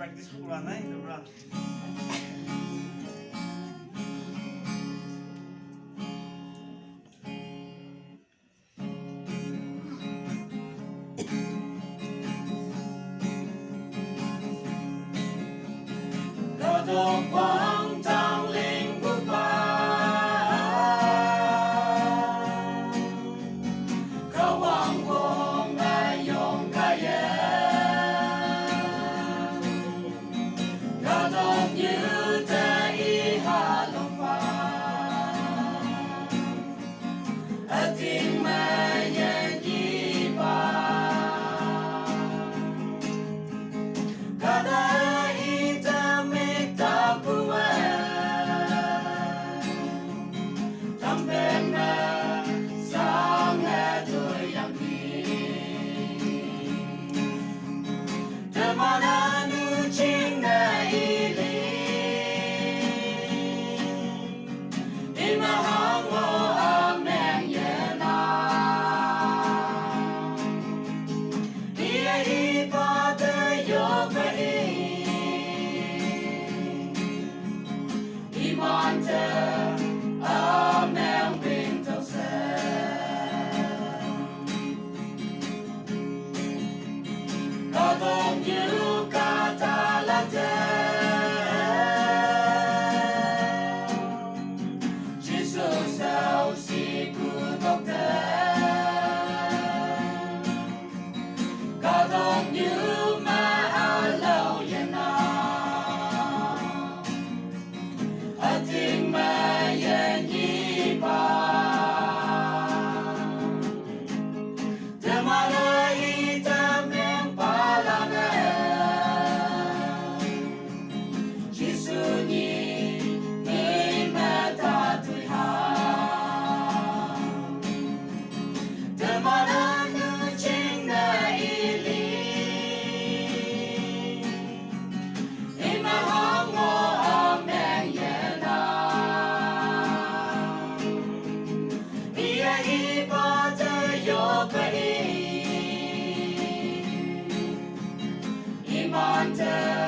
practice pula naik, bro. Kadang quang trang linh bước ba Khao hoàng hồn ai yong ca ye Kadang như te y ha long pha A ting ma yen yi ba Kadang ita me ta puwe Tamben na sang e tu yang ki Demana nu ching na ili Ima hang o amen ye na Ia i pa te yo pe Iman te amen bing tau se Kadang you kata la te Jesus au si ku tok te Kadang you ma alau ye na A ting ma yen yi ba Demana ita meng pala me Jisu ni me ta tui ha Demana nu ching na ili Ima hang o amen ye na Ia i pa te yo pe Iman te